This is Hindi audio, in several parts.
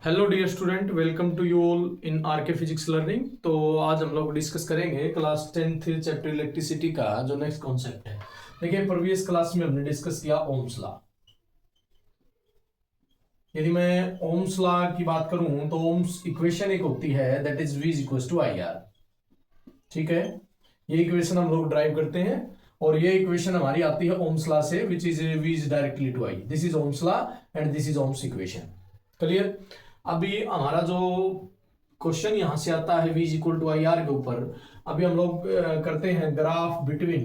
Hello dear student, welcome to you all in RK physics learning. तो आज हम लोग डिस्कस करेंगे क्लास 10th चैप्टर इलेक्ट्रिसिटी का जो नेक्स्ट कॉन्सेप्ट है। देखिए, प्रीवियस क्लास में हमने डिस्कस किया ओम्स लॉ। यदि मैं ओम्स लॉ की बात करूं तो ओम्स इक्वेशन एक होती है that is V equals to I R. ठीक है, ये इक्वेशन हम लोग ड्राइव करते हैं और ये इक्वेशन हमारी आती है ओम्स लॉ से, which is V is directly to I. This is Ohm's law and this is Ohm's equation. Clear. अभी हमारा जो क्वेश्चन यहां से आता है V equal to I R के ऊपर, अभी हम लोग करते हैं graph between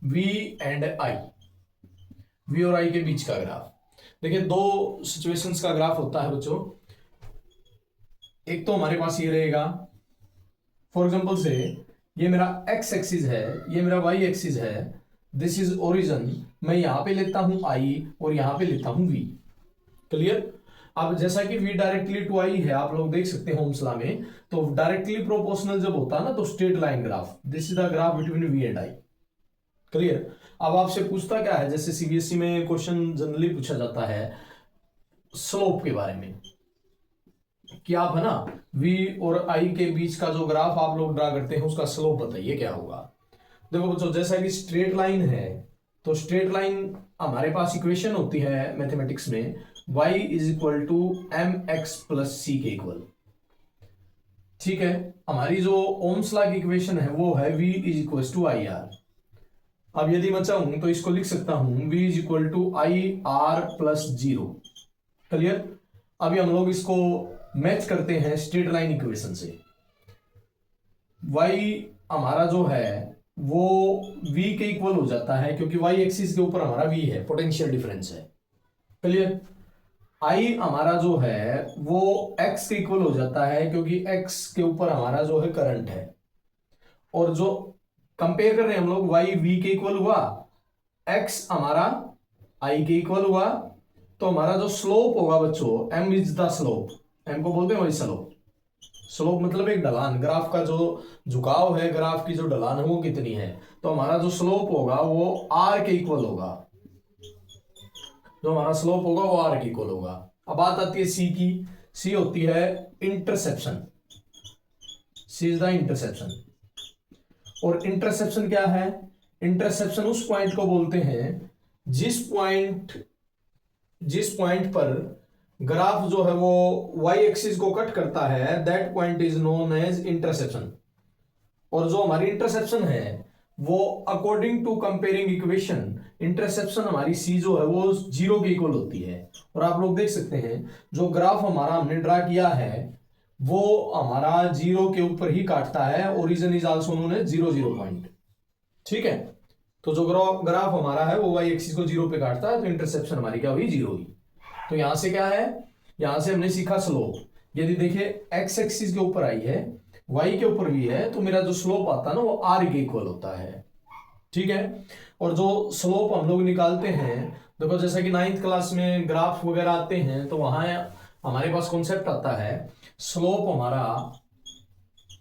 V and I, V और I के बीच का ग्राफ। देखिए, दो सिचुएशंस का ग्राफ होता है बच्चों। एक तो हमारे पास ये रहेगा, फॉर एग्जांपल से ये मेरा x एक्सिस है, ये मेरा y एक्सिस है, दिस इज ओरिजिन। मैं यहां पे लेता हूं I और यहां पे लेता हूं V। क्लियर। अब जैसा कि V डायरेक्टली टू I है, आप लोग देख सकते हैं ओम्स लॉ में, तो डायरेक्टली प्रोपोर्शनल जब होता है ना तो straight line graph, this is the graph between V and I। Clear. अब आपसे पूछता क्या है, जैसे CBSE में क्वेश्चन जनरली पूछा जाता है स्लोप के बारे में कि आप है ना V और I के बीच का जो ग्राफ आप लोग ड्रा करते हैं उसका स्लोप बताइए क्या होगा। देखो बच्चों, जैसा कि स्ट्रेट लाइन है तो स्ट्रेट लाइन हमारे पास इक्वेशन होती है मैथमेटिक्स में y is equal to M X plus C के इक्वल। ठीक है, हमारी जो ओम्स लॉ की इक्वेशन है वो है v is equal to I R. अब यदि मैं चाहूं तो इसको लिख सकता हूं v is equal to I R plus 0। Clear. अभी हम लोग इसको मैच करते हैं स्ट्रेट लाइन इक्वेशन से। y हमारा जो है वो v के इक्वल हो जाता है क्योंकि y एक्सिस के ऊपर हमारा v है, पोटेंशियल डिफरेंस है। क्लियर। I हमारा जो है वो x के इक्वल हो जाता है क्योंकि x के ऊपर हमारा जो है करंट है। और जो कंपेयर कर रहे हैं हम लोग, y v के इक्वल हुआ, x हमारा I के इक्वल हुआ, तो हमारा जो स्लोप होगा बच्चों, m is the slope. m को बोलते हैं वही स्लोप। स्लोप मतलब एक ढलान, ग्राफ का जो झुकाव है, ग्राफ की जो ढलान है वो कितनी है, तो हमारा जो स्लोप होगा वो r के इक्वल होगा। जो हमारा स्लोप होगा वो r के इक्वल होगा। अब बात आती है c की। c होती है interception. c is the interception. और इंटरसेप्शन क्या है? इंटरसेप्शन उस पॉइंट को बोलते हैं जिस पॉइंट पर ग्राफ जो है वो y एक्सिस को कट करता है, that point is known as interception. और जो हमारी इंटरसेप्शन है वो according to comparing equation, interception हमारी c जो है वो 0 के इक्वल होती है। और आप लोग देख सकते हैं जो ग्राफ हमारा हमने ड्रा किया है वो हमारा 0 के ऊपर ही काटता है। Origin is also known as 0 point. ठीक है, तो जो ग्राफ हमारा है वो y एक्सिस को 0 पे काटता है, तो इंटरसेप्शन हमारी क्या हुई? 0 हुई। तो यहां से क्या है, यहां से हमने सीखा स्लोप। यदि देखिए x एक्सिस के ऊपर आई है, y के ऊपर भी है, तो मेरा जो स्लोप आता है ना वो r के इक्वल होता है। ठीक है। और जो स्लोप हम लोग निकालते हैं, देखो जैसा कि 9th क्लास में ग्राफ वगैरह आते हैं तो वहां हमारे पास कॉन्सेप्ट आता है स्लोप हमारा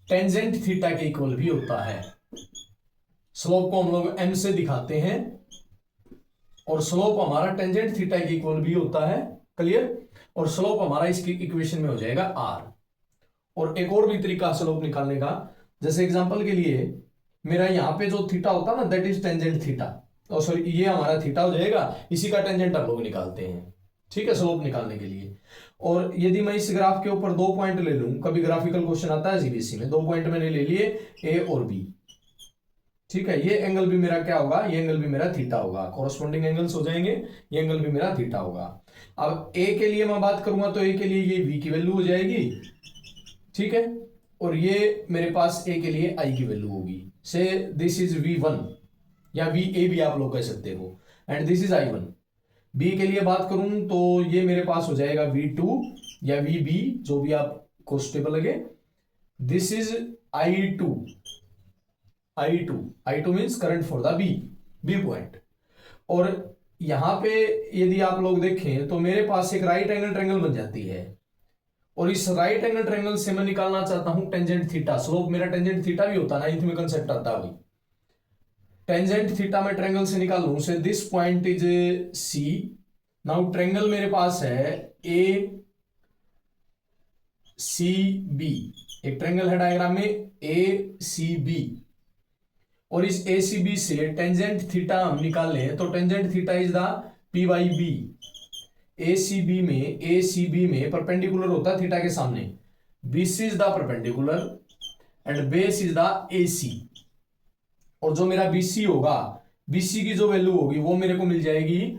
टेंजेंट थीटा के इक्वल भी होता है। स्लोप को हम लोग m से दिखाते हैं और स्लोप हमारा टेंजेंट थीटा के इक्वल भी होता है। क्लियर। और स्लोप हमारा इसकी इक्वेशन में हो जाएगा r। और एक और भी तरीका स्लोप निकालने का, जैसे एग्जांपल के लिए मेरा यहां पे जो थीटा होता है ना दैट इज टेंजेंट थीटा, और सॉरी ये हमारा थीटा हो जाएगा, इसी का टेंजेंट हम लोग निकालते हैं। ठीक है, स्लोप निकालने के लिए। और यदि मैं इस ग्राफ के ऊपर 2 पॉइंट ले लूं, कभी ग्राफिकल क्वेश्चन आता है CBSE में, 2 पॉइंट मैंने ले लिए A और B। ठीक है, ये एंगल भी मेरा क्या होगा? ये एंगल भी मेरा थीटा होगा, कोरस्पॉन्डिंग एंगल्स हो जाएंगे, ये एंगल भी मेरा थीटा होगा। अब A के लिए मैं बात करूंगा तो A के लिए ये V की वैल्यू हो जाएगी। ठीक है, और ये मेरे पास A के लिए I की वैल्यू होगी। से दिस इज V1 या VA भी आप लोग कह सकते हो, and this is I1। B के लिए बात करूं तो ये मेरे पास हो जाएगा V2 या VB, जो भी आपको स्टेबल लगे। This is I2 means current for the B point. और यहां पे यदि आप लोग देखें तो मेरे पास एक राइट एंगल ट्रायंगल बन जाती है, और इस राइट एंगल ट्रायंगल से मैं निकालना चाहता हूं टेंजेंट थीटा। स्लोप मेरा टेंजेंट थीटा भी होता है, 9th में कंसेप्ट आता है। टेंजेंट थीटा में ट्रायंगल से निकाल लूं, say this point is C now triangle मेरे पास है ए सी बी, एक ट्रायंगल है डायग्राम में ए सी बी, और इस ए सी बी से टेंजेंट थीटा हम निकाल लें तो tangent theta is the P by B. A C B में परपेंडिकुलर होता है थीटा के सामने, BC is the perpendicular and base is the A C. और जो मेरा बीसी होगा, बीसी की जो वैल्यू होगी वो मेरे को मिल जाएगी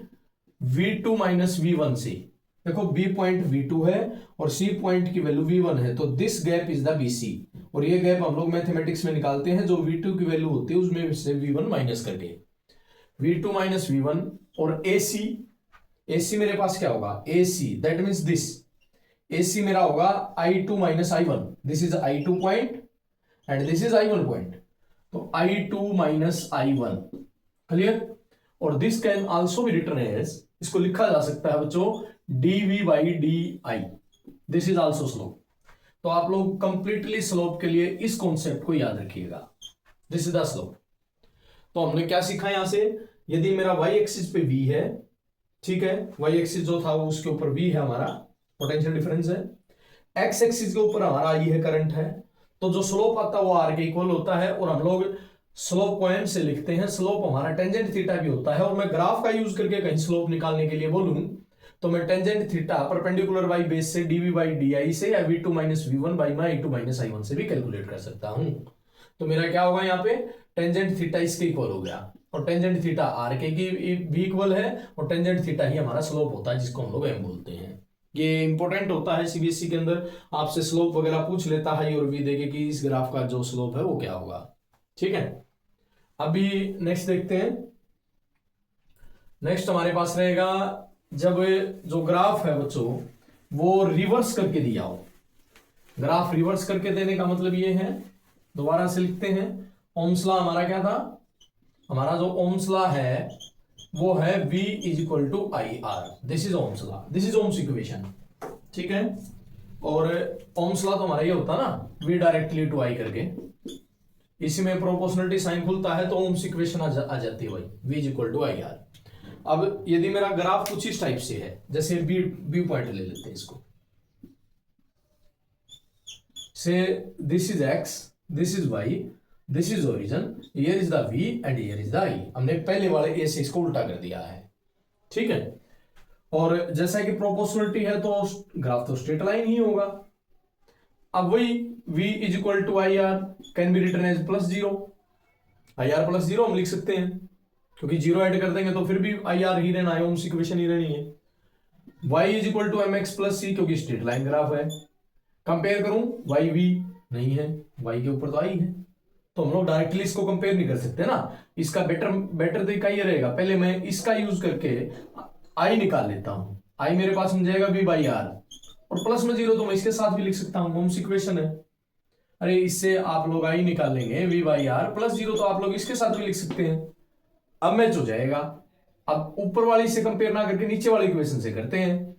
V2 माइनस V1 से। देखो बी पॉइंट V2 है और सी पॉइंट की वैल्यू V1 है, तो this gap is the BC। और ये गैप हम लोग मैथमेटिक्स में निकालते हैं, जो V2 की वैल्यू होती है उसमें से V1 माइनस करके, V2 माइनस V1। और AC मेरे पास क्या होगा, AC that means this, AC मेरा होगा I2 minus I1, this is I2 point and this is I1 point, तो I2 माइनस I1, क्लियर। और this can also be written as, इसको लिखा जा सकता है बच्चों dv by D, this is also slope. तो आप लोग कंप्लीटली स्लोप के लिए इस कॉन्सेप्ट को याद रखिएगा, दिस इज द स्लोप। तो हमने क्या सीखा यहां से, यदि मेरा y एक्सिस पे v है, ठीक है, y एक्सिस जो था वो उसके ऊपर v है हमारा, पोटेंशियल डिफरेंस है, x एक्सिस के ऊपर हमारा i है, करंट है, तो जो स्लोप आता है वो r के इक्वल होता है। और हम लोग स्लोप पॉइंट से लिखते हैं, स्लोप हमारा टेंजेंट थीटा भी होता है। और मैं ग्राफ का यूज करके कहीं स्लोप निकालने के लिए बोलूं तो मैं tangent theta perpendicular by base से dv बाई डी से या v2 माइनस v1 बाई मैं i2 माइनस i1 से भी कैलकुलेट कर सकता हूं। तो मेरा क्या होगा यहाँ पे, टेंजेंट थीटा इसके इक्वल हो गया, और टेंजेंट थीटा आर के भी इक्वल है, और टेंजेंट थीटा ही हमारा स्लोप होता है जिसको हम लोग एम बोलते हैं। ये इंपॉर्टेंट होता है, सीबीएसई के अंदर आपसे स्लोप वगैरह पूछ लेता है और भी देखे कि इस ग्राफ का जो स्लोप है वो क्या होगा, ठीक है। अभी नेक्स्ट देखते हैं। नेक्स्ट हमारे पास रहेगा जब जो ग्राफ है बच्चों वो रिवर्स करके दिया हो। ग्राफ रिवर्स करके देने का मतलब ये है, दोबारा से लिखते हैं, ओम्स लॉ हमारा क्या था, हमारा जो ओम्स लॉ है वो है V is equal to I R, this is Ohm's law, this is Ohm's equation, ठीक है। और ओम्स लॉ तो हमारा ये होता ना V डायरेक्टली टू आई करके, इसी में प्रोपोर्शनलिटी साइन खुलता है तो ओम्स इक्वेशन आ जाती है भाई, V is equal to I R. अब यदि मेरा ग्राफ कुछ इस टाइप से है, जैसे बी पॉइंट ले लेते हैं इसको, से this is x, this is y, this is origin, here is the v and here is the i। हमने पहले वाले ए से इसको उल्टा कर दिया है, ठीक है। और जैसा कि प्रोपोर्शनलिटी है तो ग्राफ तो स्ट्रेट लाइन ही होगा। अब वही v is equal to I R can be written as plus zero, I R plus zero हम लिख सकते हैं, क्योंकि जीरो ऐड कर देंगे तो फिर भी आई आर ही रहना है, ओम्स इक्वेशन ही रहनी है। y is equal to M X plus C, क्योंकि स्ट्रेट लाइन ग्राफ है। कंपेयर करूं y v नहीं है, y के ऊपर तो i है, तो हम लोग डायरेक्टली इसको कंपेयर नहीं कर सकते ना। इसका बेटर तरीका ये रहेगा, पहले मैं इसका यूज करके i निकाल लेता हूं, i मेरे पास मिल जाएगा v बाई आर, और प्लस में जीरो तो मैं इसके साथ भी लिख सकता हूं, ओम्स इक्वेशन है। अरे इससे आप लोग i निकालेंगे v by R plus zero, तो आप लोग इसके साथ भी लिख सकते हैं, अब मैच हो जाएगा। अब ऊपर वाली से कंपेयर ना करके नीचे वाली इक्वेशन से करते हैं,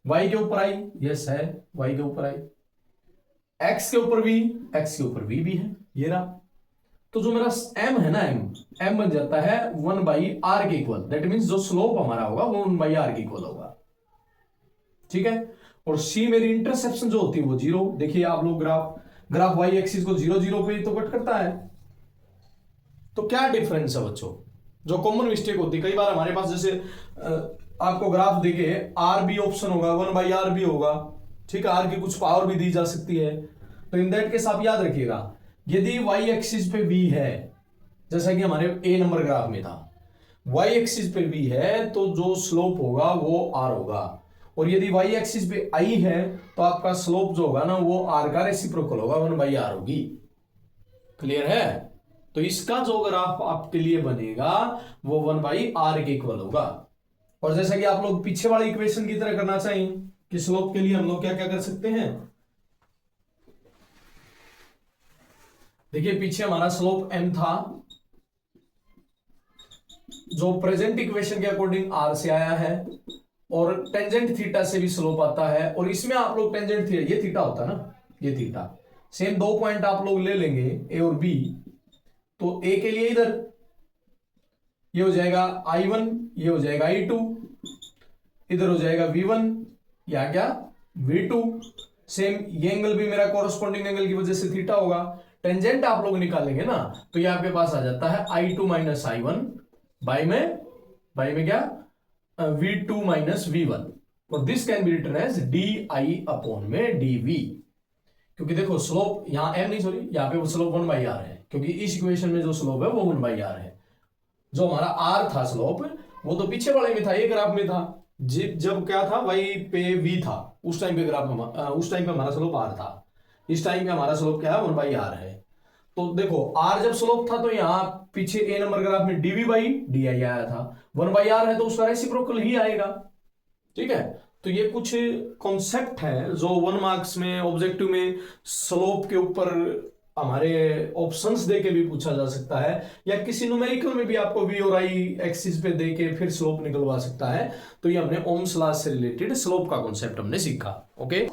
y के ऊपर i, यस है y के ऊपर i, x के ऊपर v, x के ऊपर v भी है, ये रहा। तो जो मेरा m है ना, m बन जाता है 1 बाई आर के इक्वल, दैट मीन्स जो स्लोप हमारा होगा वो 1 बाई आर के इक्वल होगा, ठीक है। और c मेरी इंटरसेप्शन जो होती है वो जीरो। देखिए आप लोग ग्राफ y एक्सिस को 0 0 पे तो कट करता है, तो क्या डिफरेंस है बच्चों, जो कॉमन मिस्टेक होती है कई बार हमारे पास, जैसे आपको ग्राफ देखे आर बी ऑप्शन होगा, 1 बाई आर बी होगा, ठीक है, आर की कुछ पावर भी दी जा सकती है। तो इन दैट केस आप याद रखिएगा, यदि y एक्सिस पे v है, जैसा कि हमारे ए नंबर ग्राफ में था, y एक्सिस पे v है तो जो स्लोप होगा वो r होगा, और यदि y एक्सिस पे i है तो आपका स्लोप जो होगा ना वो r का रेसिप्रोकल होगा, 1 बाई आर होगी। क्लियर है? तो इसका जो ग्राफ आपके लिए बनेगा वो 1 बाई आर के इक्वल होगा। और जैसा कि आप लोग पीछे वाले इक्वेशन की तरह करना चाहिए कि स्लोप के लिए हम लोग क्या क्या कर सकते हैं, देखिए पीछे हमारा स्लोप m था जो प्रेजेंट इक्वेशन के अकॉर्डिंग r से आया है, और टेंजेंट थीटा से भी स्लोप आता है, और इसमें आप लोग टेंजेंट थीटा, ये थीटा होता है ना, ये थीटा, सेम दो पॉइंट आप लोग ले लेंगे a और b, तो a के लिए इधर ये हो जाएगा i1, ये हो जाएगा i2, इधर हो जाएगा V1 या क्या V2। सेम ये एंगल भी मेरा कॉरस्पॉन्डिंग एंगल की वजह से थीटा होगा। टेंजेंट आप लोग निकालेंगे ना तो ये आपके पास आ जाता है I2 माइनस I1 बाई में क्या V2 माइनस V1 और this can be written as DI upon में DV। क्योंकि देखो स्लोप यहाँ m नहीं, सॉरी यहाँ पे वो स्लोप 1 बाई आर है, क्योंकि इस इक्वेशन में जो स्लोप है वो 1 बाई आर है। जो हमारा r था स्लोप वो तो पीछे वाले में था, ये ग्राफ में था जब क्या था y पे v था, उस टाइम पे उस टाइम पे हमारा स्लोप r था। इस टाइम पे हमारा स्लोप क्या है 1 बाई आर है। तो देखो r जब स्लोप था तो यहाँ पीछे a नंबर ग्राफ में dv बाई डी आया था, 1 बाई आर है तो उसका रेसिप्रोकल ही आएगा। ठीक है, तो ये कुछ कॉन्सेप्ट है जो 1 मार्क्स में ऑब्जेक्टिव में स्लोप के ऊपर हमारे ऑप्शंस दे के भी पूछा जा सकता है, या किसी न्यूमेरिकल में भी आपको v और i एक्सिस पे दे के फिर स्लोप निकलवा सकता है। तो ये हमने ओम्स लॉ से रिलेटेड स्लोप का कॉन्सेप्ट हमने सीखा। ओके।